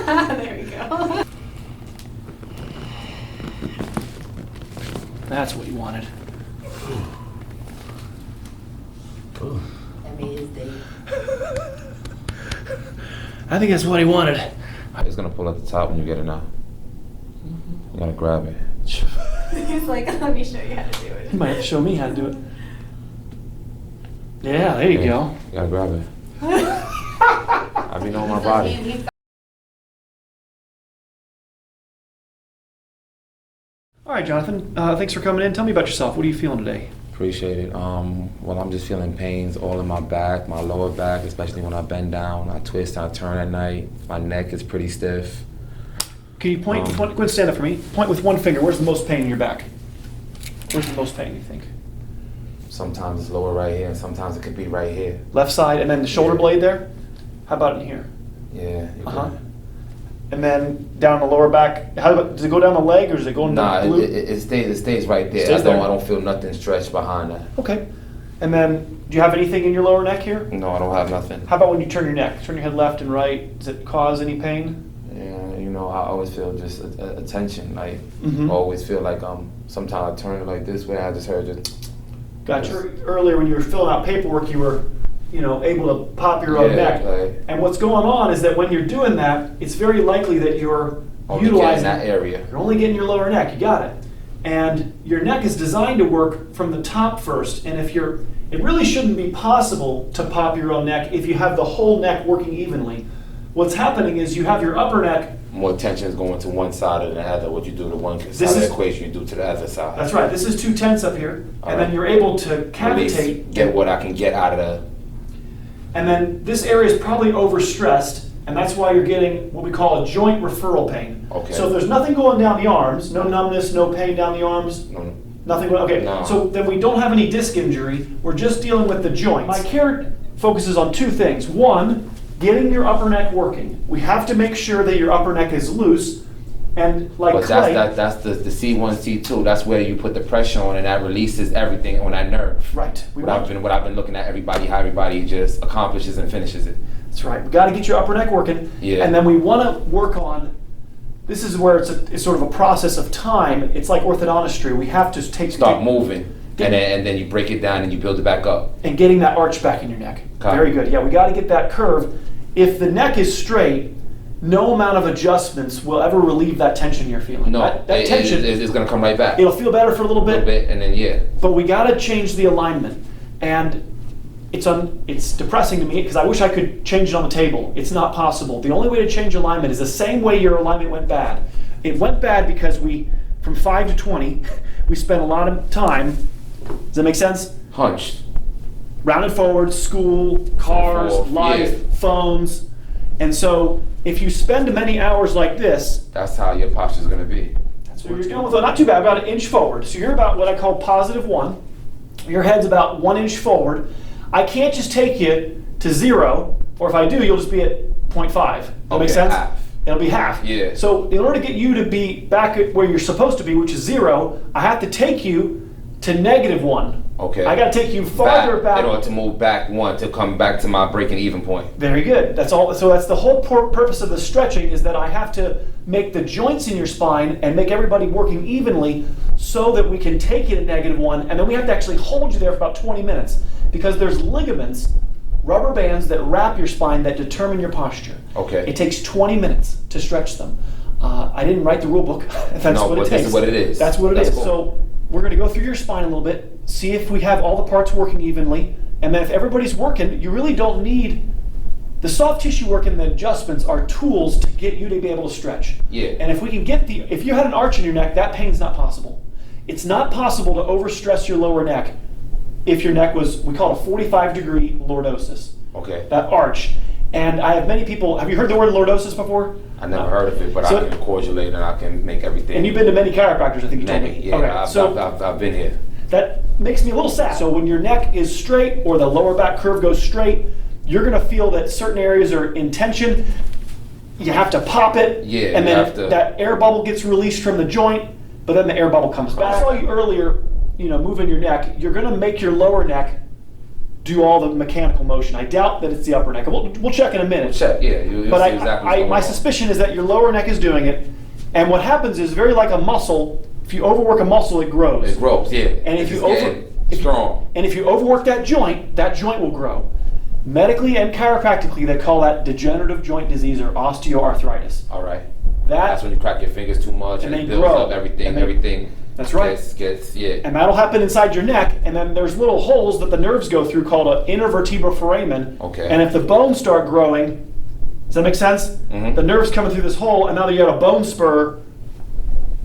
There you go. That's what you wanted. That made his day. I think that's what he wanted. It's gonna pull at the top when you get it now. You gotta grab it. He's like, let me show you how to do it. You might have to show me how to do it. Yeah, there you go. You gotta grab it. I be knowing my body. All right, Jonathan, thanks for coming in. Tell me about yourself. What are you feeling today? Appreciate it. Well, I'm just feeling pains all in my back, my lower back, especially when I bend down. I twist, I turn at night. My neck is pretty stiff. Can you point, go ahead and stand up for me. Point with one finger. Where's the most pain in your back? Where's the most pain, you think? Sometimes it's lower right here, and sometimes it could be right here. Left side, and then the shoulder blade there? How about in here? Yeah. Uh-huh. And then down the lower back, how about, does it go down the leg, or does it go in the glute? It stays right there. Stays there? I don't feel nothing stretched behind that. Okay. And then, do you have anything in your lower neck here? No, I don't have nothing. How about when you turn your neck? Turn your head left and right. Does it cause any pain? Yeah, you know, I always feel just a tension. Like, Mhm. I always feel like sometimes I turn it like this way. I just heard just. Gotcha. Earlier when you were filling out paperwork, you were, able to pop your own neck. Like, And what's going on is that when you're doing that, it's very likely that you're only utilizing getting that area. You're only getting your lower neck. You got it. And your neck is designed to work from the top first. And it really shouldn't be possible to pop your own neck if you have the whole neck working evenly. What's happening is you have your upper neck. More tension is going to one side or the other. What you do to one side of the equation, you do to the other side. That's right. This is too tense up here. All and right. then you're able to Release, cavitate. get what I can get out of the. And then this area is probably overstressed, and that's why you're getting what we call a joint referral pain. Okay. So if there's nothing going down the arms, no numbness, no pain down the arms, No, nothing going, okay. No. So then we don't have any disc injury, we're just dealing with the joints. My care focuses on two things. One, getting your upper neck working. We have to make sure that your upper neck is loose, and like but clay. that's the C1, C2. That's where you put the pressure on, and that releases everything on that nerve. Right. What I've been looking at how everybody just accomplishes and finishes it. That's right. We got to get your upper neck working. Yeah. And then we want to work on. This is where it's sort of a process of time. It's like orthodontistry. We have to Start moving, and then you break it down and you build it back up. And getting that arch back in your neck. Okay. Very good. Yeah, we got to get that curve. If the neck is straight, no amount of adjustments will ever relieve that tension you're feeling. No, that tension is going to come right back. It'll feel better for a little bit, and then yeah. but we got to change the alignment. And it's depressing to me because I wish I could change it on the table. It's not possible. The only way to change alignment is the same way your alignment went bad. It went bad because from 5 to 20, we spent a lot of time. Does that make sense? Hunched. Rounded forward, school, cars, Forth, life, yeah. phones. And so if you spend many hours like this, That's how your posture is going to be. so you're dealing with not too bad, about an inch forward. So you're about what I call +1. Your head's about 1 inch forward. I can't just take you to 0, or if I do, you'll just be at 0.5. That make sense? Half. It'll be half. Yeah. So in order to get you to be back at where you're supposed to be, which is 0, I have to take you to -1. Okay. I got to take you farther back. In order to move back one to come back to my breaking even point. Very good. That's all. So that's the whole purpose of the stretching, is that I have to make the joints in your spine and make everybody working evenly so that we can take you to -1, and then we have to actually hold you there for about 20 minutes because there's ligaments, rubber bands that wrap your spine that determine your posture. Okay. It takes 20 minutes to stretch them. I didn't write the rule book. That's No, what but it this takes. is what it is. That's what it That's is. cool. So we're going to go through your spine a little bit, see if we have all the parts working evenly, and then if everybody's working, you really don't need the soft tissue work and the adjustments are tools to get you to be able to stretch. Yeah. And if we can if you had an arch in your neck, that pain's not possible. It's not possible to overstress your lower neck if your neck was, we call it a 45-degree lordosis. Okay. That arch. And I have many people, have you heard the word lordosis before? I never heard of it, but So- I can correlate and I can make everything. And you've been to many chiropractors, I think you told Many, me. yeah. Okay, I've been here. that makes me a little sad. So when your neck is straight or the lower back curve goes straight, you're gonna feel that certain areas are in tension. You have to pop it, Yeah, and you then have to- that air bubble gets released from the joint, but then the air bubble comes back. I saw you earlier, moving your neck. You're gonna make your lower neck do all the mechanical motion. I doubt that it's the upper neck. We'll check in a minute. Check, yeah. You'll But see exactly what's going my on. suspicion is that your lower neck is doing it, and what happens is very like a muscle. If you overwork a muscle, it grows. It grows, yeah. And if It's you getting strong. And if you overwork that joint will grow. Medically and chiropractically, they call that degenerative joint disease or osteoarthritis. All right. That That's when you crack your fingers too much and and, they it builds grow. up everything. And they- Everything. That's right. Gets yeah. And that'll happen inside your neck, and then there's little holes that the nerves go through called an intervertebral foramen. Okay. And if the bones start growing, does that make sense? Mhm. The nerves coming through this hole, and now you got a bone spur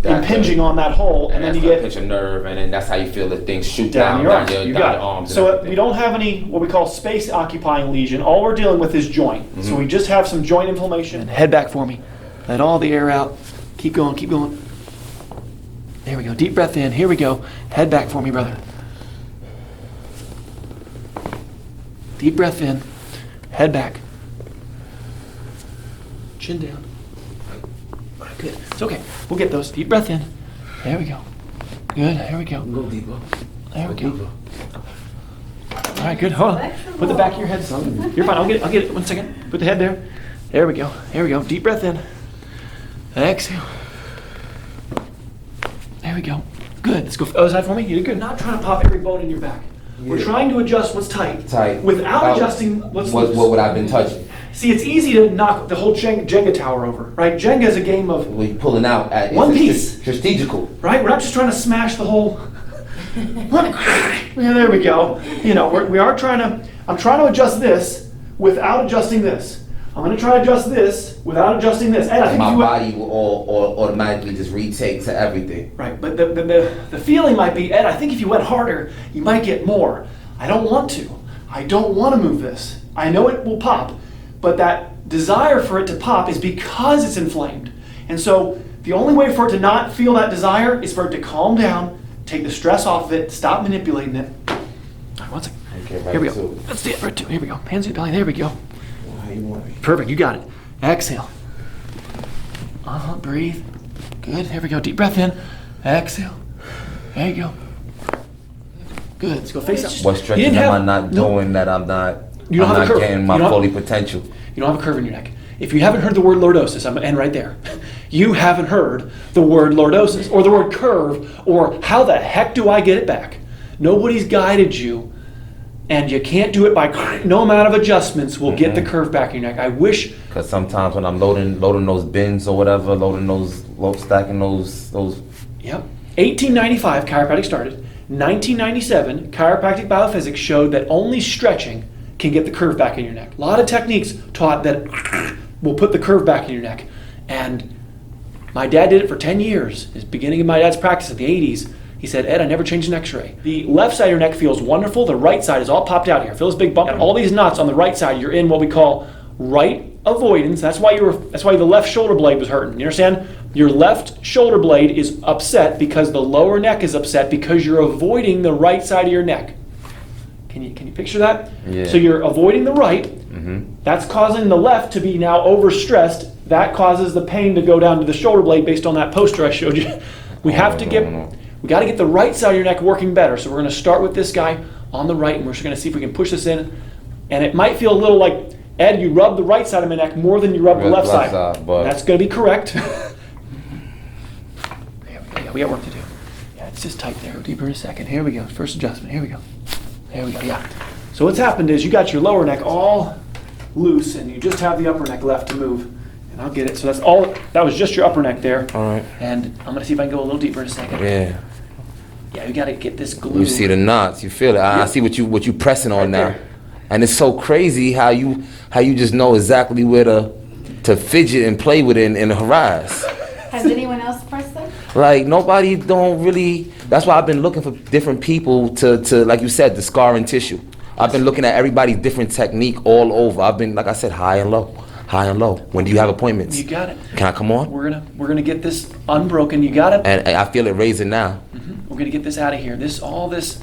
impinging on that hole, and then that's you gonna get pinch a nerve, and then that's how you feel that things shoot down down, your arms. your, You down got your it. arms. and So everything. we don't have any what we call space-occupying lesion. All we're dealing with is joint. Mm-hmm. So we just have some joint inflammation. Head back for me. Let all the air out. Keep going, keep going. There we go. Deep breath in. Here we go. Head back for me, brother. Deep breath in. Head back. Chin down. Good. It's okay. We'll get those. Deep breath in. There we go. Good. Here we go. Go deeper. There we Go go. deeper. All right, good. Hold on. Put the back of your head, son. You're fine. I'll get it. I'll get it. 1 second. Put the head there. There we go. There we go. Deep breath in. Exhale. There we go. Good. Let's go other side for me. You did good. Not trying to pop every bone in your back. We're Yeah. trying to adjust what's tight. Tight. Without adjusting what's loose. What would I've been touching? See, it's easy to knock the whole Jenga tower over, right? Jenga is a game of, Well, you're pulling out at One it's piece. strategical. right? We're not just trying to smash the whole. Yeah, there we go. You know, we are trying to. I'm trying to adjust this without adjusting this. I'm going to try to adjust this without adjusting this. And I And think my you body will all automatically just retake to everything. right, but the feeling might be, Ed, I think if you went harder, you might get more. I don't want to. I don't want to move this. I know it will pop, but that desire for it to pop is because it's inflamed. And so the only way for it to not feel that desire is for it to calm down, take the stress off of it, stop manipulating it. All right, 1 second. Okay, right Here we go. to- That's it, right to. Here we go. Hands in your belly. There we go. How you want me? Perfect, you got it. Exhale. Breathe. Good, here we go. Deep breath in. Exhale. There you go. Good, let's go face up. What You stretches didn't am I have- not no, doing that I'm not? You don't I'm have a not curve. getting my You don't- fully potential. You don't have a curve in your neck. If you haven't heard the word lordosis, I'm gonna end right there. You haven't heard the word lordosis or the word curve or how the heck do I get it back? Nobody's guided you, and you can't do it by no amount of adjustments will get the curve back in your neck. I wish. Because sometimes when I'm loading those bins or whatever, stacking those. Yep. 1895, chiropractic started. 1997, chiropractic biophysics showed that only stretching can get the curve back in your neck. A lot of techniques taught that will put the curve back in your neck. And my dad did it for 10 years. His beginning of my dad's practice in the 80s. He said, Ed, I never changed an x-ray. The left side of your neck feels wonderful. The right side is all popped out here. Feel this big bump. All these knots on the right side, you're in what we call right avoidance. That's why the left shoulder blade was hurting. You understand? Your left shoulder blade is upset because the lower neck is upset because you're avoiding the right side of your neck. Can you picture that? Yeah. So you're avoiding the right. That's causing the left to be now overstressed. That causes the pain to go down to the shoulder blade based on that poster I showed you. We have to get. We got to get the right side of your neck working better. So we're going to start with this guy on the right, and we're just going to see if we can push this in. And it might feel a little like, Ed, you rub the right side of my neck more than you rub the left side. But That's going to be correct. Yeah, we got work to do. Yeah, it's just tight there. Go deeper in a second. Here we go. First adjustment. Here we go. There we go. Yeah. So what's happened is you got your lower neck all loose, and you just have the upper neck left to move. And I'll get it. So that's all. That was just your upper neck there. all right. And I'm going to see if I can go a little deeper in a second. Yeah. Yeah, we got to get this glue. You see the knots. You feel it. I Yeah. see what you pressing on Right now. there. And it's so crazy how you just know exactly where to fidget and play with it and harass. Has anyone else pressed them? Like nobody don't really. That's why I've been looking for different people to like you said, the scarring tissue. I've been looking at everybody's different technique all over. I've been, like I said, high and low. When do you have appointments? You got it. Can I come on? We're gonna get this unbroken. You got it. And I feel it raising now. We're gonna get this out of here. All this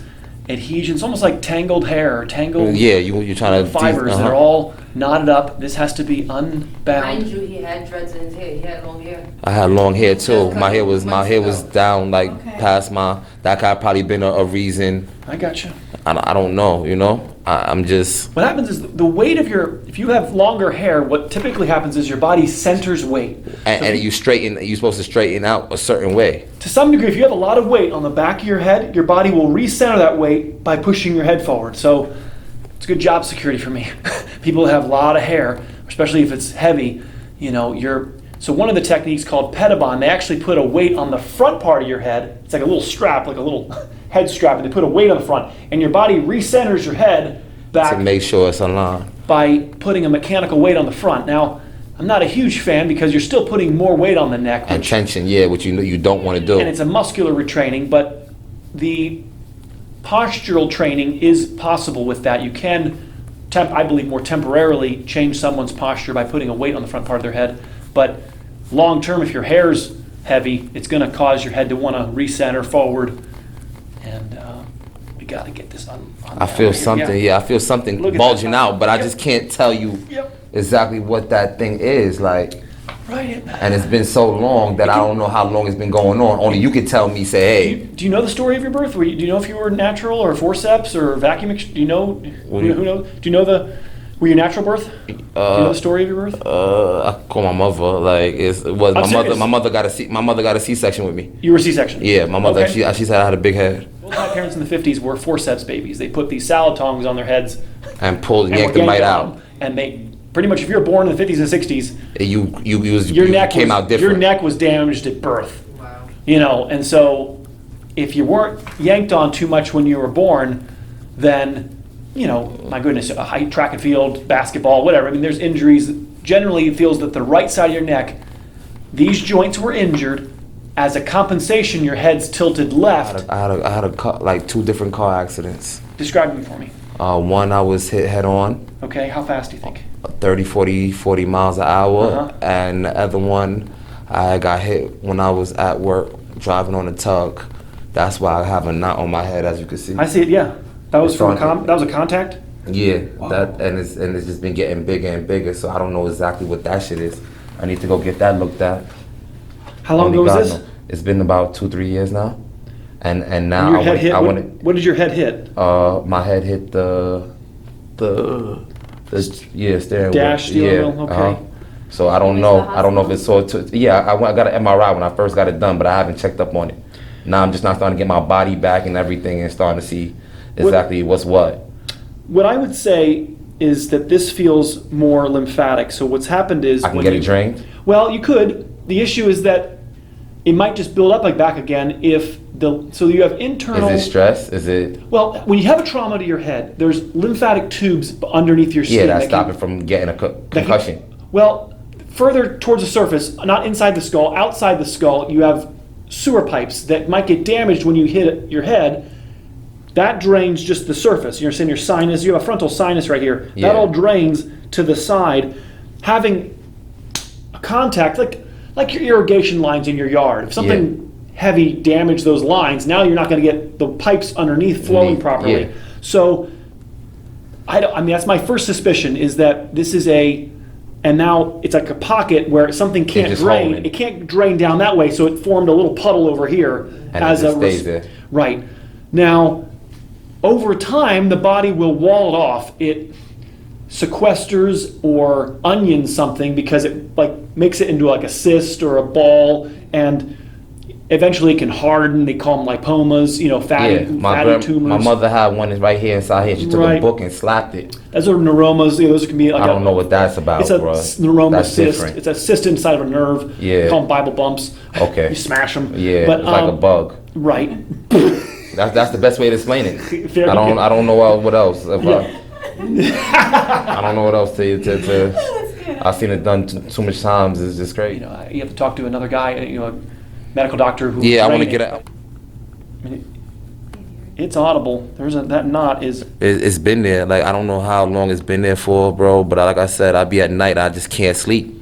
adhesions, almost like tangled hair or tangled Yeah, you're trying to fibers that are all knotted up. This has to be unbound. Mind you, he had dreads in his hair. He had long hair. I had long hair too. My hair was Months ago. down like Okay. past that could have probably been a reason. I got you. I don't know, you know. I'm just What happens is the weight of if you have longer hair, what typically happens is your body centers weight. and you're supposed to straighten out a certain way. To some degree, if you have a lot of weight on the back of your head, your body will recenter that weight by pushing your head forward. So it's good job security for me. People who have a lot of hair, especially if it's heavy, you know, so one of the techniques called pedibond, they actually put a weight on the front part of your head. It's like a little strap, like a little head strap, and they put a weight on the front. And your body recenters your head back To make sure it's aligned. by putting a mechanical weight on the front. Now, I'm not a huge fan because you're still putting more weight on the neck, And tension, yeah, which you know you don't want to do. and it's a muscular retraining, but the postural training is possible with that. You can, I believe, more temporarily change someone's posture by putting a weight on the front part of their head, but long term, if your hair's heavy, it's going to cause your head to want to recenter forward, and we got to get this on I feel something, I feel something Look at bulging that. out, but I Yep. just can't tell you Yep. exactly what that thing is, like. Right. And it's been so long that I don't know how long it's been going on. Only you could tell me, say, hey, Do you know the story of your birth? Do you know if you were natural or forceps or vacuum? Do you know? Who knows? Do you know were you natural birth? Do you know the story of your birth? I call my mother. Like it was I'm my mother. serious. My mother got a C-section with me. You were C-section. Yeah, my mother. Okay. She said I had a big head Both my parents in the 50s were forceps babies. They put these salad tongs on their heads and pulled and and yanked were them right yanked out. on them. And they pretty much, if you were born in the 50s and 60s, your neck came out different. Your neck was damaged at birth. Wow. You know, and so if you weren't yanked on too much when you were born, then, you know, my goodness, a high track and field, basketball, whatever. I mean, there's injuries. Generally, it feels that the right side of your neck, these joints were injured. As a compensation, your head's tilted left. I had like 2 different car accidents. Describe them for me. One I was hit head on, Okay, how fast do you think? 30, 40 miles an hour, Uh-huh. and the other one I got hit when I was at work driving on a tug. That's why I have a knot on my head, as you can see. I see it. Yeah, that was It's from on- that was a contact. Yeah, Wow. it's just been getting bigger and bigger. So I don't know exactly what that shit is. I need to go get that looked at. How long Only ago was God this? knows. It's been about 2-3 years now, and When now your head hit. I What, want what did your head hit? my head hit the steering Dash wheel. steering wheel, okay. So I don't Is know. the I don't know if it's so. I got an MRI when I first got it done, but I haven't checked up on it. Now I'm just not starting to get my body back and everything, and starting to see exactly what's what. What I would say is that this feels more lymphatic. So what's happened is I can when get you- it drained. Well, you could. The issue is that it might just build up like back again if so you have internal. Is it stress? Is it? Well, when you have a trauma to your head, there's lymphatic tubes underneath your skin. Yeah, that's that can- stopping from getting a that can- concussion. Well, further towards the surface, not inside the skull, outside the skull, you have sewer pipes that might get damaged when you hit your head. That drains just the surface. You're saying your sinus, you have a frontal sinus right here. Yeah. That all drains to the side. Having a contact, like your irrigation lines in your yard. If something heavy damaged those lines, now you're not going to get the pipes underneath flowing properly. Yeah. So, I mean, that's my first suspicion is that this is and now it's like a pocket where something can't just drain. holding. It can't drain down that way, so it formed a little puddle over here. And it just stays there. Right. Now, over time, the body will wall it off. It sequesters or onions something because it like makes it into like a cyst or a ball, and eventually it can harden. They call them lipomas, fatty, fatty tumors. My mother had one right here inside here. She took Right. a book and slapped it. Those are neuromas. Those can be like I don't know what that's about, It's a bro. neuroma That's cyst. different. It's a cyst inside of a nerve. Yeah. They call them Bible bumps. Okay. You smash them. Yeah, But, it's like a bug. Right. That's the best way to explain it. Very good. I don't know what else. Yeah. I don't know what else to I've seen it done too much times. It's just great. You have to talk to another guy, a medical doctor who. Yeah, I want to trained get it. out. I mean, it's audible. That knot is. It's been there. Like I don't know how long it's been there for, bro. But like I said, I be at night. I just can't sleep.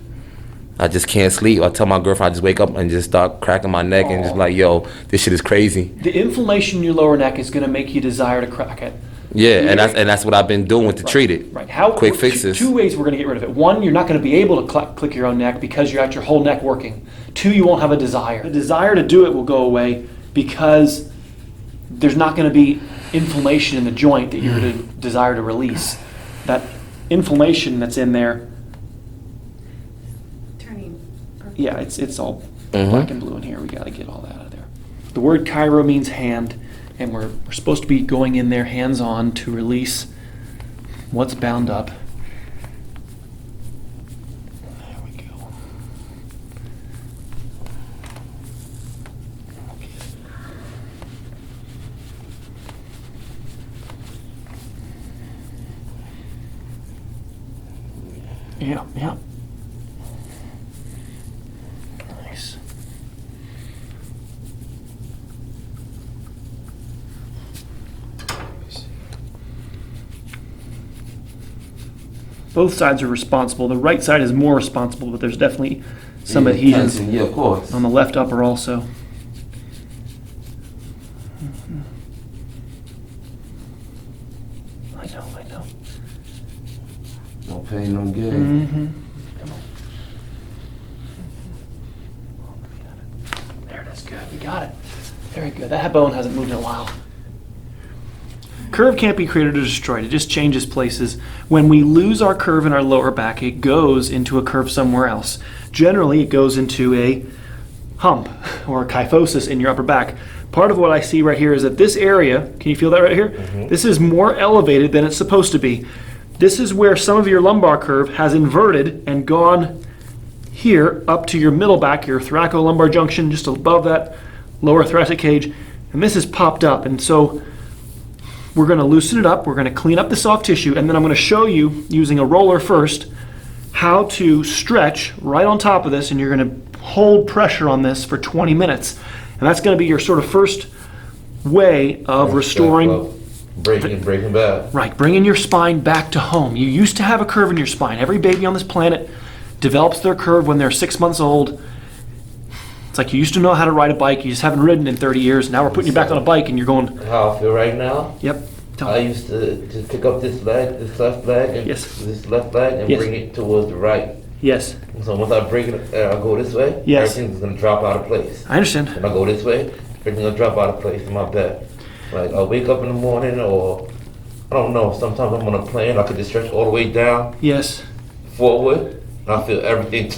I just can't sleep. I tell my girlfriend I just wake up and just start cracking my neck and just like, yo, this shit is crazy. The inflammation in your lower neck is going to make you desire to crack it. Yeah, and that's what I've been doing to treat it. Right. How Quick fixes. Two ways we're going to get rid of it. One, you're not going to be able to click your own neck because you're at your whole neck working. Two, you won't have a desire. The desire to do it will go away because there's not going to be inflammation in the joint that you're to desire to release. That inflammation that's in there, Turning purple. yeah, it's all black and blue in here. We got to get all that out of there. The word chiro means hand, and we're supposed to be going in there hands on to release what's bound up. There we go. Yeah. Nice. Both sides are responsible. The right side is more responsible, but there's definitely some adhesions tension, yeah, of course. on the left upper also. I know. No pain, no gain. Come on. There it is. Good. We got it. Very good. That bone hasn't moved in a while. Curve can't be created or destroyed. It just changes places. When we lose our curve in our lower back, it goes into a curve somewhere else. Generally, it goes into a hump or a kyphosis in your upper back. Part of what I see right here is that this area, can you feel that right here? This is more elevated than it's supposed to be. This is where some of your lumbar curve has inverted and gone here up to your middle back, your thoracolumbar junction, just above that lower thoracic cage, and this is popped up. And so we're going to loosen it up, we're going to clean up the soft tissue, and then I'm going to show you, using a roller first, how to stretch right on top of this, and you're going to hold pressure on this for 20 minutes. And that's going to be your sort of first way of restoring, Breaking back. right, bringing your spine back to home. You used to have a curve in your spine. Every baby on this planet develops their curve when they're 6 months old. It's like you used to know how to ride a bike, you just haven't ridden in 30 years. Now we're putting you back on a bike and you're going, How I feel right now? yep. Tell I me. used to just pick up this leg, this left leg, and Yes. this left leg, and Yes. bring it towards the right. Yes, So once I bring it, I go this way, Yes. everything's gonna drop out of place. I understand. When I go this way, everything's gonna drop out of place in my back. Like I wake up in the morning, or I don't know. Sometimes I'm on a plane, I could just stretch all the way down, Yes. forward, and I feel everything.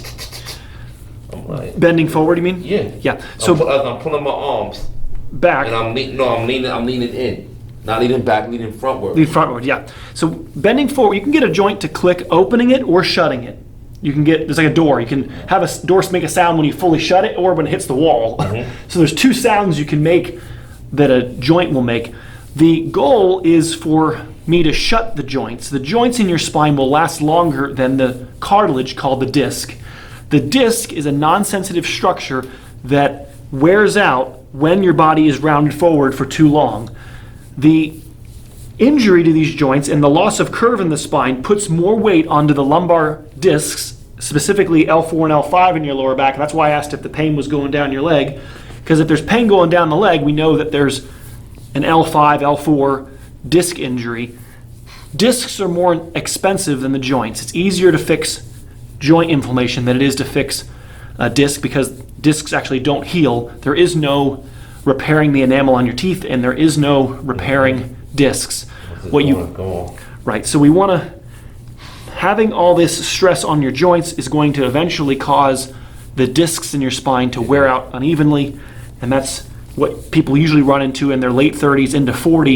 I'm like, Bending forward, you mean? yeah. Yeah. So as I'm pulling my arms, back. and I'm leaning in, not leaning back, leaning frontward. Lead frontward, yeah. So bending forward, you can get a joint to click opening it or shutting it. You can get, there's like a door. You can have a door make a sound when you fully shut it or when it hits the wall. So there's two sounds you can make that a joint will make. The goal is for me to shut the joints. The joints in your spine will last longer than the cartilage called the disc. The disc is a non-sensitive structure that wears out when your body is rounded forward for too long. The injury to these joints and the loss of curve in the spine puts more weight onto the lumbar discs, specifically L4 and L5 in your lower back. And that's why I asked if the pain was going down your leg. Because if there's pain going down the leg, we know that there's an L5, L4 disc injury. Discs are more expensive than the joints. It's easier to fix joint inflammation than it is to fix a disc, because discs actually don't heal. There is no repairing the enamel on your teeth, and there is no repairing discs. Right, so we want to, having all this stress on your joints is going to eventually cause the discs in your spine to wear out unevenly, and that's what people usually run into in their late 30s into 40.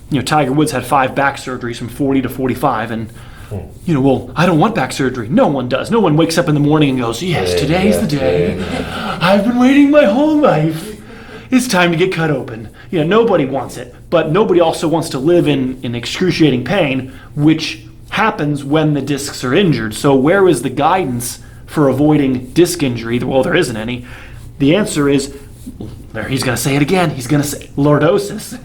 You know, Tiger Woods had 5 back surgeries from 40 to 45, and you know, well, I don't want back surgery. No one does. No one wakes up in the morning and goes, yes, today's the day. I've been waiting my whole life. It's time to get cut open. You know, nobody wants it, but nobody also wants to live in excruciating pain, which happens when the discs are injured. So where is the guidance for avoiding disc injury? Well, there isn't any. The answer is, there, he's going to say it again. He's going to say lordosis.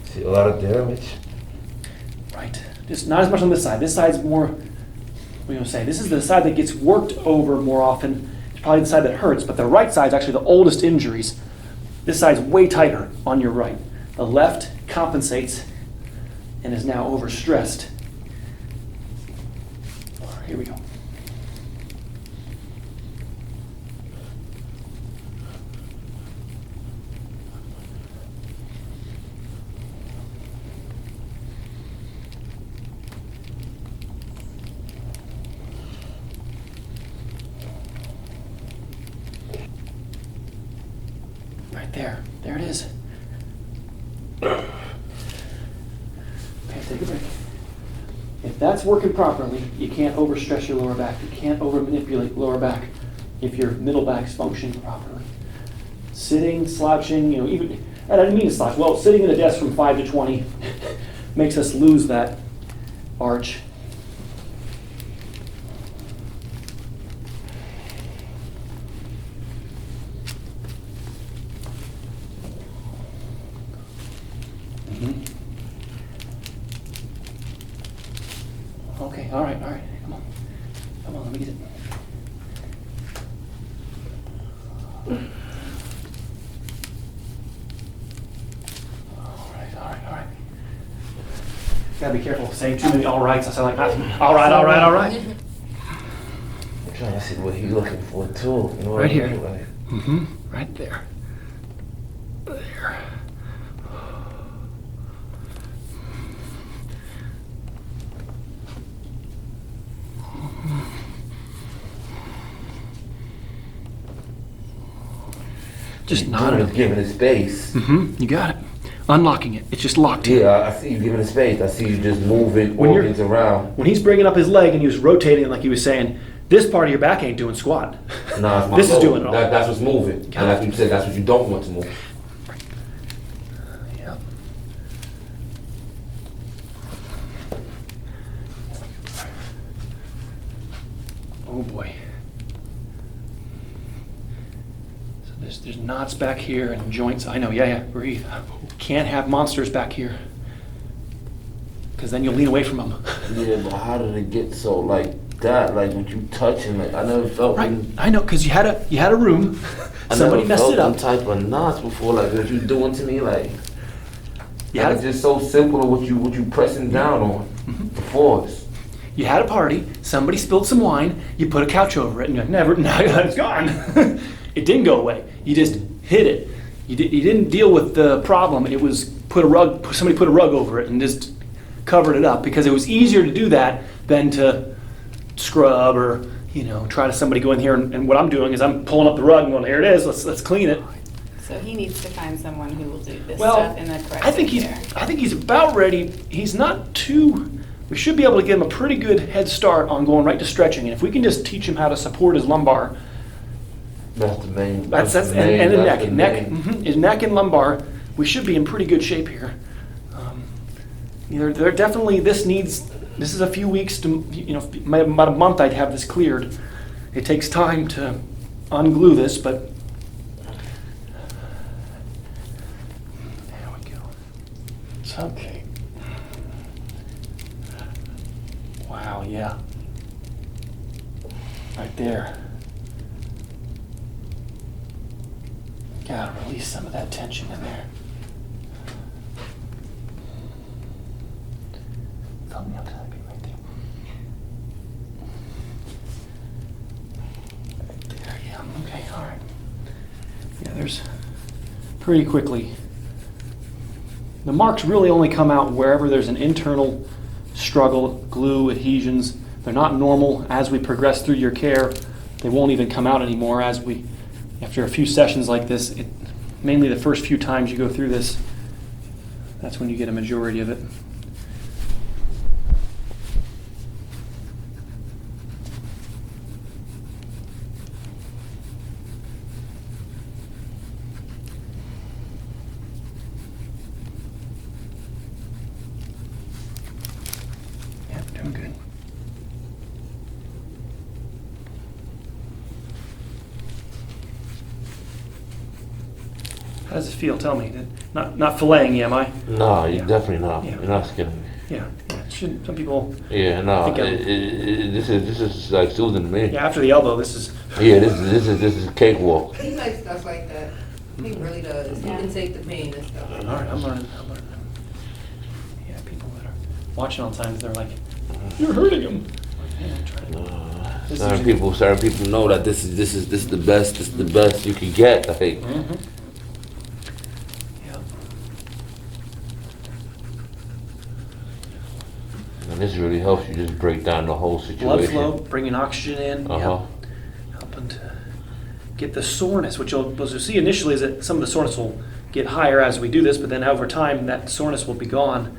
See a lot of damage. Right. Just not as much on this side. This side's more, what are you gonna say? This is the side that gets worked over more often. It's probably the side that hurts, but the right side's actually the oldest injuries. This side's way tighter on your right. The left compensates and is now overstressed. Here we go. Right there. There it is. Okay, take a break. If that's working properly, you can't overstress your lower back. You can't over manipulate lower back if your middle back's functioning properly. Sitting, slouching, even, and I didn't mean to slouch. Well, sitting at a desk from 5 to 20 makes us lose that arch. Okay, all right, come on. Come on, let me get it. All right. Gotta be careful saying too many all rights. I sound like, all right. I'm trying to see what he's looking for too. You know what Right I here. mean? Like, Right there. There. Just not Just giving it space. You got it. Unlocking it. It's just locked in. Yeah, I see you giving it space. I see you just moving When you're- organs around. When he's bringing up his leg and he was rotating it like he was saying, this part of your back ain't doing squat. No, it's my This is lower. doing it all. That's what's moving. Got And it. that's what you said. That's what you don't want to move. Yep. Oh boy. So there's knots back here and joints. I know, yeah, breathe. Can't have monsters back here. Because then you'll lean away from them. Yeah, but how did it get so like that? Like with you touching it, I never felt. Right, I know, because you had a room. I Somebody never messed felt it up. them type of knots before. Like what you doing to me, like. You Like, had it's a, just so simple. What you pressing down on the force. you had a party. Somebody spilled some wine. You put a couch over it, and you're like, never. Now it's gone. It didn't go away. You just hid it. You didn't deal with the problem. It was somebody put a rug over it and just covered it up, because it was easier to do that than to scrub or try to somebody go in here and what I'm doing is I'm pulling up the rug and going, here it is, let's clean it. So he needs to find someone who will do this Well, stuff in the correct I think he's about ready. He's not too. We should be able to give him a pretty good head start on going right to stretching, and if we can just teach him how to support his lumbar. That's the main. That's the main- and the that's neck, the main. his neck and lumbar. We should be in pretty good shape here. They're definitely. This is a few weeks to about a month. I'd have this cleared. It takes time to unglue this, but there we go. It's okay. Wow, yeah. Right there. Gotta release some of that tension in there. Thumb me up to that bit right there. Right there, yeah, okay, all right. Yeah, there's pretty quickly. The marks really only come out wherever there's an internal struggle, glue, adhesions. They're not normal. As we progress through your care, they won't even come out anymore after a few sessions like this. Mainly the first few times you go through this, that's when you get a majority of it. Yeah, doing good. How does it feel? Tell me. Not filleting you, am I? No, you're Yeah. definitely not. Yeah. You're not skinning me. Yeah, it's Shouldn't some people? Yeah, no, think I'm- this is like soothing to me. Yeah, after the elbow, this is. Yeah, this is cakewalk. He likes stuff like that. He really does. He can take the pain and stuff. All right, I'm learning. Yeah, people that are watching all the time, they're like, "You're hurting him." Like, hey, I'm trying to. This Certain is- people know that this is the best. This is the best you can get. Like, Mhm. Yeah. and this really helps you just break down the whole Blood situation. flow, bringing oxygen in. Uh huh. Helping to get the soreness, which you'll see initially is that some of the soreness will get higher as we do this, but then over time that soreness will be gone.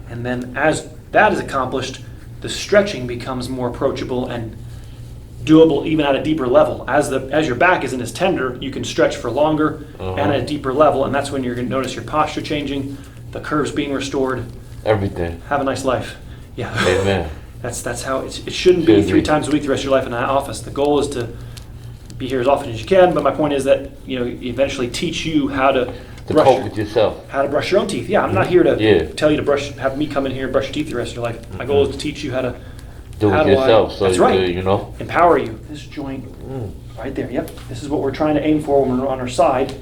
And then as that is accomplished, the stretching becomes more approachable and doable even at a deeper level. As your back isn't as tender, you can stretch for longer and at a deeper level, and that's when you're going to notice your posture changing, the curves being restored. Everything. Have a nice life. Yeah. Amen. That's how it shouldn't be 3 times a week the rest of your life in an office. The goal is to be here as often as you can, but my point is that eventually teach you how to To brush cope with yourself. how to brush your own teeth. Yeah, I'm not here to Yeah. tell you to have me come in here and brush your teeth the rest of your life. My goal is to teach you how to Do How it do I- yourself. So That's right. you know. empower you. This joint right there. Yep. This is what we're trying to aim for when we're on our side.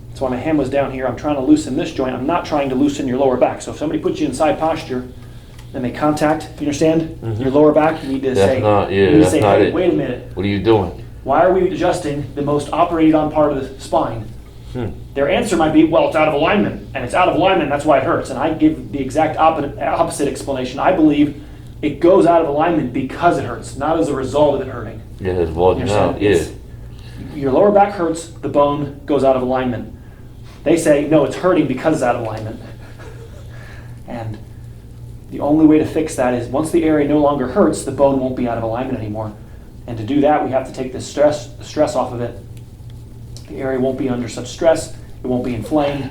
That's why my hand was down here. I'm trying to loosen this joint. I'm not trying to loosen your lower back. So if somebody puts you in side posture and they contact, you understand, your lower back, you need to That's say, not- yeah, you need to that's say, not hey, it. wait a minute. What are you doing? Why are we adjusting the most operated on part of the spine? Their answer might be, well, it's out of alignment, and it's out of alignment, and that's why it hurts. And I give the exact opposite explanation. I believe it goes out of alignment because it hurts, not as a result of it hurting. Yeah, it's bulging out. Yeah. It's- Your lower back hurts, the bone goes out of alignment. They say, no, it's hurting because it's out of alignment. And the only way to fix that is once the area no longer hurts, the bone won't be out of alignment anymore. And to do that, we have to take the stress off of it. The area won't be under such stress, it won't be inflamed,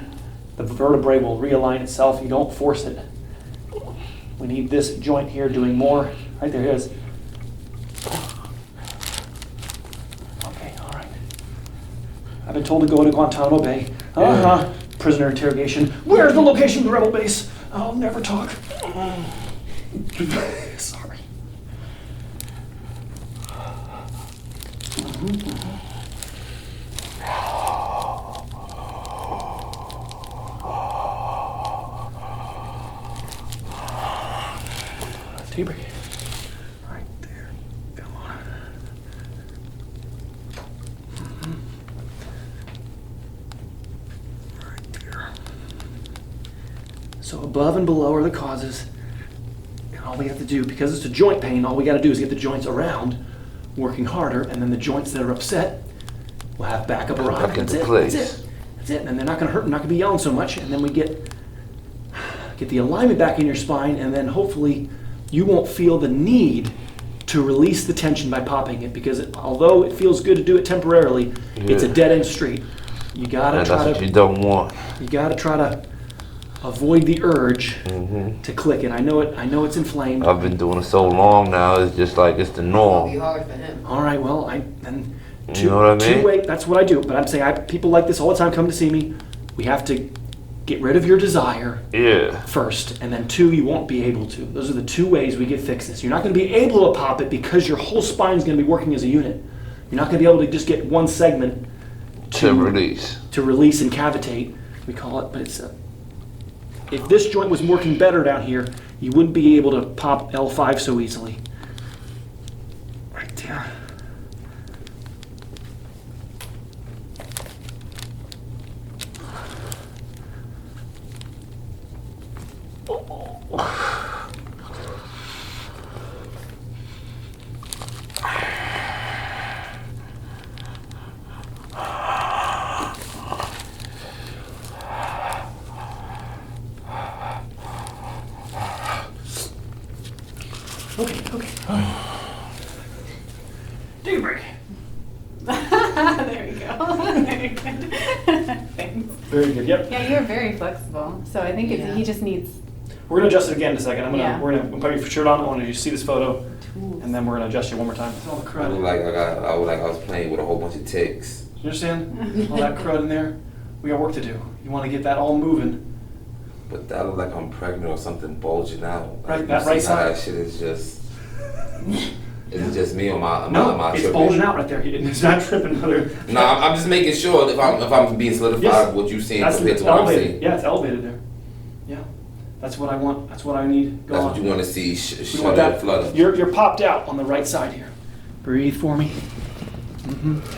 the vertebrae will realign itself, you don't force it. We need this joint here doing more. Right there it is. Okay, all right. I've been told to go to Guantanamo Bay. Prisoner interrogation. Where's the location of the rebel base? I'll never talk. Sorry. T-break. Right there. Come on. Right there. So above and below are the causes. And all we have to do, because it's a joint pain, all we got to do is get the joints around working harder, and then the joints that are upset will have backup around. Back into That's it. place. That's it. That's it. And they're not going to hurt. They're not going to be yelling so much. And then we get the alignment back in your spine, and then hopefully you won't feel the need to release the tension by popping it, because although it feels good to do it temporarily, it's a Yeah. dead end street. You gotta And try that's what to you don't want. avoid the urge to click it. I know it's inflamed. I've been doing it so long now. It's just like it's the It'll be norm. hard for him. All right, well, You know what I mean? two-way, that's what I do. But I'm saying people like this all the time come to see me. We have to get rid of your desire Yeah. first, and then 2, you won't be able to. Those are the 2 ways we get fixes. You're not going to be able to pop it because your whole spine is going to be working as a unit. You're not going to be able to just get one segment To release. to release and cavitate, we call it. But it's if this joint was working better down here, you wouldn't be able to pop L5 so easily. Right there. Okay. Take a break. There we go. Very good. Thanks. Very good. Yep. Yeah, you're very flexible. So I think Yeah. he just needs We're gonna adjust it again in a second. Yeah. We're gonna put your shirt on. I want you to see this photo, and then we're gonna adjust you one more time. All the I crud. look like I was playing with a whole bunch of ticks. You understand? All that crud in there. We got work to do. You want to get that all moving. But that look like I'm pregnant or something bulging out. Right, You that see right how side? That shit is just. Is it just me or my No, it's tripping? bulging out right there. It's not tripping. No, I'm just making sure if I'm being solidified Yes. with what you're seeing That's compared to what I'm elevated. seeing. Yeah, it's elevated there. Yeah, that's what I want. That's what I need. Go That's on. what you want to see. We Shut want that that. flutter. You're popped out on the right side here. Breathe for me.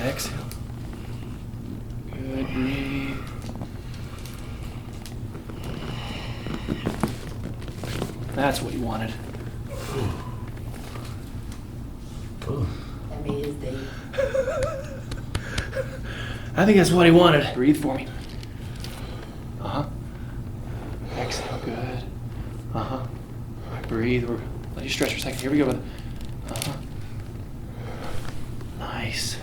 Exhale. Good. Breathe. That's what you wanted. That made his day. I think that's what he wanted. Breathe for me. Exhale. Good. All right, breathe. Let you stretch for a second. Here we go. Nice.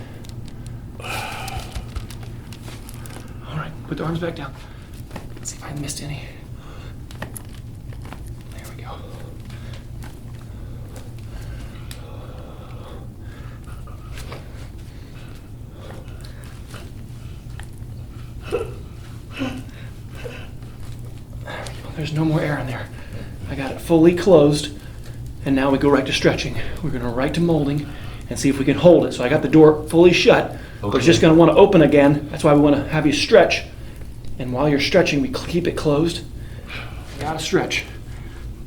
All right, put the arms back down. Let's see if I missed any. There we go. There's no more air in there. I got it fully closed, and now we go right to stretching. We're going to right to molding and see if we can hold it. So I got the door fully shut, but it's just going to want to open again. That's why we want to have you stretch. And while you're stretching, we keep it closed. You got to stretch.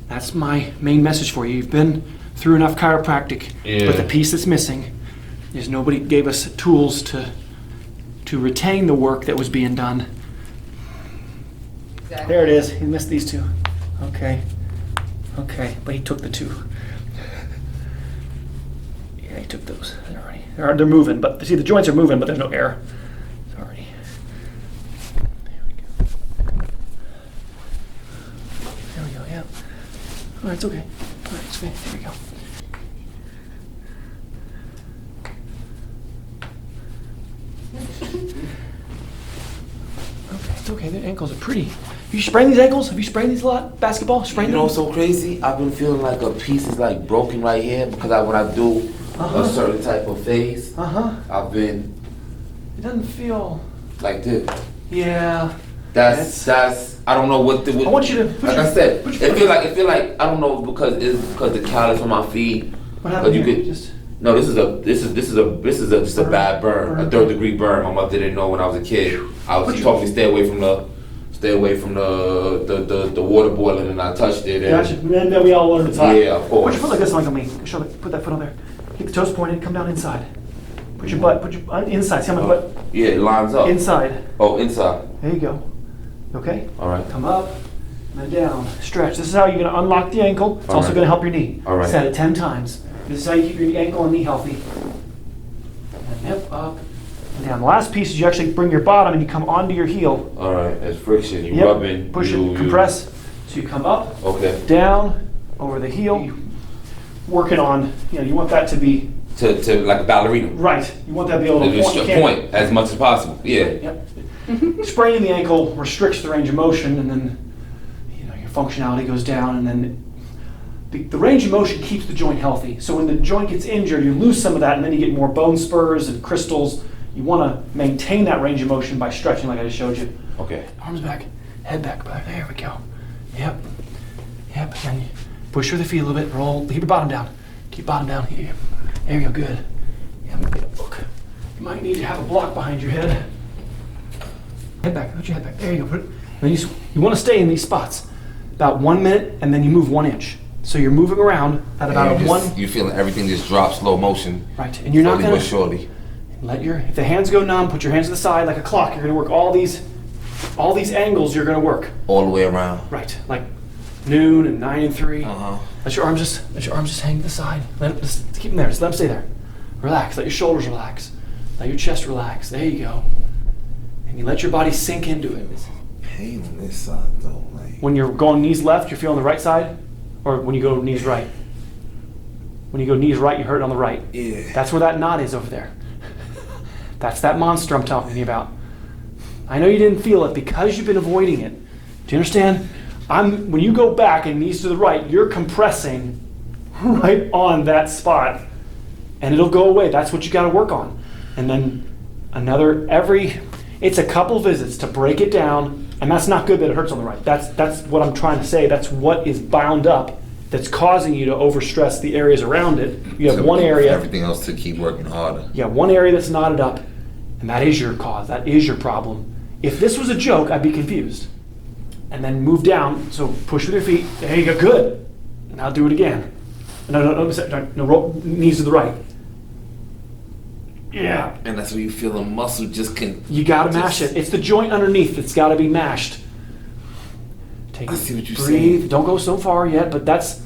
That's my main message for you. You've been through enough chiropractic, but the piece that's missing is nobody gave us tools to retain the work that was being done. Exactly. There it is. He missed these two. Okay. Okay, but he took the two. Yeah, he took those. They're moving, but see the joints are moving, but there's no air. Sorry. There we go. There we go. Yeah. All right, it's okay. All right, it's okay. There we go. Okay, it's okay. The ankles are pretty. Have you sprained these ankles? Have you sprained these a lot? Basketball? Sprained You them? know what's so crazy? I've been feeling like a piece is like broken right here because when I do a certain type of phase, I've been It doesn't feel. like this. Yeah. That's I don't know what the. I want you to put like your- I said, put it your- feel like I don't know because the callus on my feet. What happened you here? could Just no. This is just a bad burn, a 3rd degree burn. My mother didn't know when I was a kid. She told me to stay away from the water boiling, and I touched it. And gotcha. And then we all learn to talk. Yeah, of course. Put your foot like this, like on me. Put that foot on there. Keep the toes pointed. Come down inside. Put your butt. Put your inside. See how my butt yeah, it lines up. inside. Oh, inside. There you go. Okay. All right. Come up and then down. Stretch. This is how you're going to unlock the ankle. It's All also right. going to help your knee. All right. Set it 10 times. This is how you keep your ankle and knee healthy. And hip up and down. The last piece is you actually bring your bottom and you come onto your heel. All right. It's friction. You Yep. rubbing. Push you, it. Compress. So you come up. Okay. Down, over the heel, working on, you want that to be To like a ballerina. right. You want that to be able to Just point. You can't- point as much as possible. Yeah. Yep. Spraining the ankle restricts the range of motion, and then your functionality goes down, and then the range of motion keeps the joint healthy. So when the joint gets injured, you lose some of that, and then you get more bone spurs and crystals. You want to maintain that range of motion by stretching, like I just showed you. Okay. Arms back, head back. There we go. Yep. And then you push with the feet a little bit. Roll. Keep your bottom down. Keep bottom down. Here. There you go. Good. Yeah, maybe a book. You might need to have a block behind your head. Head back. Put your head back. There you go. Put it. Then you want to stay in these spots about 1 minute, and then you move 1 inch. So you're moving around at about You feeling everything just drop slow motion. Right, and you're not Slowly gonna but surely. if the hands go numb, put your hands to the side like a clock. You're gonna work all these angles. You're gonna work All the way around. right, like noon and 9 and 3. Uh-huh. Let your arms just hang to the side. Just keep them there. Just let them stay there. Relax. Let your shoulders relax. Let your chest relax. There you go. And you let your body sink into it. Pain on this side though, like. When you're going knees left, you're feeling the right side, or when you go knees right. When you go knees right, you hurt on the right. Yeah. That's where that knot is over there. That's that monster I'm talking to you about. I know you didn't feel it because you've been avoiding it. Do you understand? When you go back and knees to the right, you're compressing right on that spot, and it'll go away. That's what you got to work on. And then it's a couple visits to break it down And that's not good that it hurts on the right. That's what I'm trying to say. That's what is bound up that's causing you to overstress the areas around it. You have one area. Everything else to keep working harder. You have one area that's knotted up, and that is your cause. That is your problem. If this was a joke, I'd be confused. And then move down. So push with your feet. There you go. Good. Now do it again. No, roll knees to the right. Yeah. And that's where you feel a muscle just can. You got to mash it. It's the joint underneath that's got to be mashed. Take I it, see what you're breathe. saying. Don't go so far yet, but that's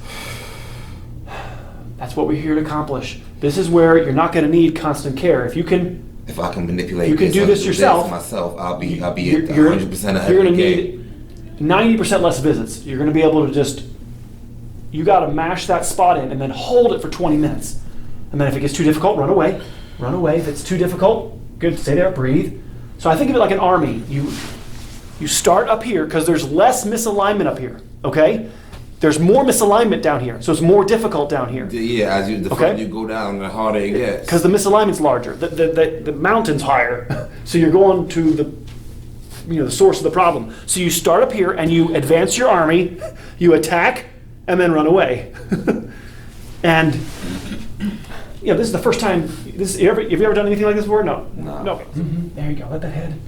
what we're here to accomplish. This is where you're not going to need constant care. If I can manipulate, you can do this yourself. Myself, I'll be at you're 100% ahead You're of going the to game. need 90% less visits. You're going to be able to just. You got to mash that spot in and then hold it for 20 minutes. And then if it gets too difficult, run away. Run away. If it's too difficult, good. Stay there. Breathe. So I think of it like an army. You start up here because there's less misalignment up here. Okay. There's more misalignment down here, so it's more difficult down here. Yeah, as the further you go down, the harder it gets. Because the misalignment's larger, the mountain's higher, so you're going to the source of the problem. So you start up here and you advance your army, you attack, and then run away. And this is the first time. Have you ever done anything like this before? No. No. There you go. Let that head.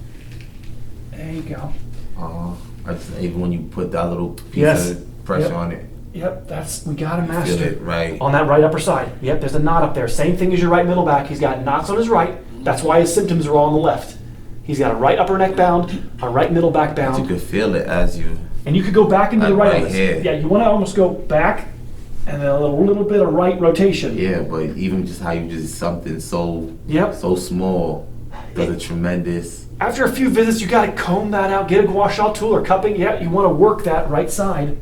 There you go. Even when you put that little piece of pressure on it. Yep, we gotta master Feel it, right. on that right upper side. Yep, there's a knot up there. Same thing as your right middle back. He's got knots on his right. That's why his symptoms are all on the left. He's got a right upper neck bound, a right middle back bound. You could feel it as you. And you could go back into the right. Right here. Yeah, you want to almost go back, and then a little bit of right rotation. Yeah, but even just how you just something so small does a tremendous. After a few visits, you got to comb that out. Get a gua sha tool or cupping. Yeah, you want to work that right side,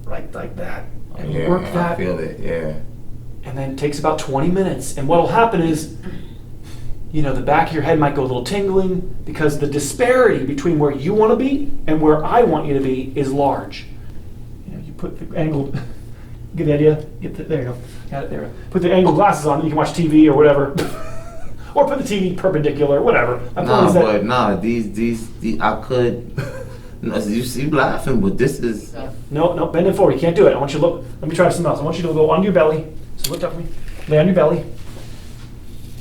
right like that, and work that. I feel it. Yeah. And then it takes about 20 minutes. And what will happen is, the back of your head might go a little tingling because the disparity between where you want to be and where I want you to be is large. You put the angled, get the idea? There you go. Got it there. Put the angled glasses on and you can watch TV or whatever. Or put the TV perpendicular, whatever. These I could. No, you see laughing, but this is. No, bend it forward. You can't do it. I want you to look. Let me try something else. I want you to go on your belly. So lift up for me. Lay on your belly.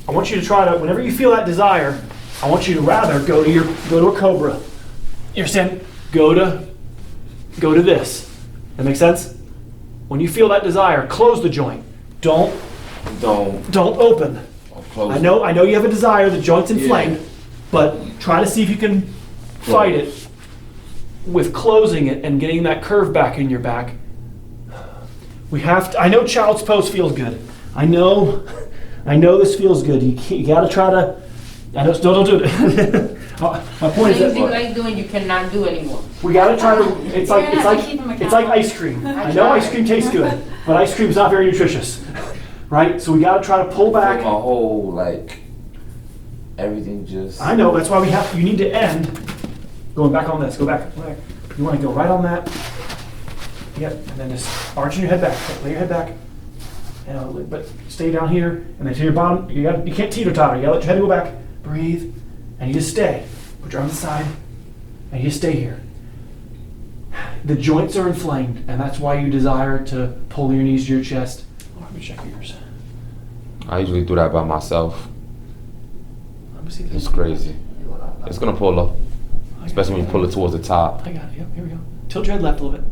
I want you to try to, whenever you feel that desire, I want you to rather go to a cobra. You understand? Go to this. That makes sense? When you feel that desire, close the joint. Don't open. I know you have a desire, the joint's inflamed, but try to see if you can fight it with closing it and getting that curve back in your back. I know child's pose feels good. I know this feels good. You got to try to. Don't do it. My point is Things that you like doing, you cannot do anymore. we got to try to. It's like ice cream. I know ice cream tastes good, but ice cream is not very nutritious, right? So we got to try to pull back. My whole everything just. I know. That's why you need to end. Going back on this. Go back. You want to go right on that. Yep. And then just arching your head back. Lay your head back. But stay down here, and then to your bottom. You can't teeter-totter. You got to let your head go back. Breathe, and you just stay. Put your arms aside, and you just stay here. The joints are inflamed, and that's why you desire to pull your knees to your chest. Let me check yours. I usually do that by myself. Let me see. It's crazy. It's gonna pull up, especially when you pull it towards the top. I got it. Yep. Here we go. Tilt your head left a little bit.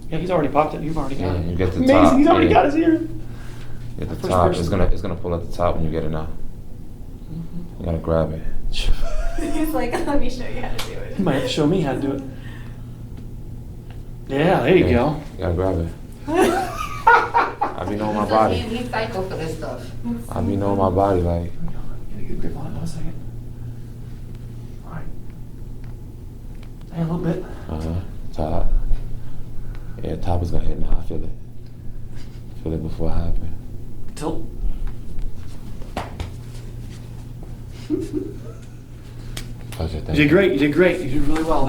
Yeah, he's already popped it. You've already got it. You get the Amazing. top. He's already got his ear. Get the First top. person. It's gonna pull at the top when you get it now. You gotta grab it. He's like, let me show you how to do it. You might have to show me how to do it. Yeah, there you go. You gotta grab it. I be knowing my body. He's psycho for this stuff. I be knowing my body like. Get a good grip on it. 1 second. All right. Hey, a little bit. Top. Yeah, top is gonna hit now. I feel it. Feel it before it happens. Tilt. Pleasure. You did great. You did great. You did really well.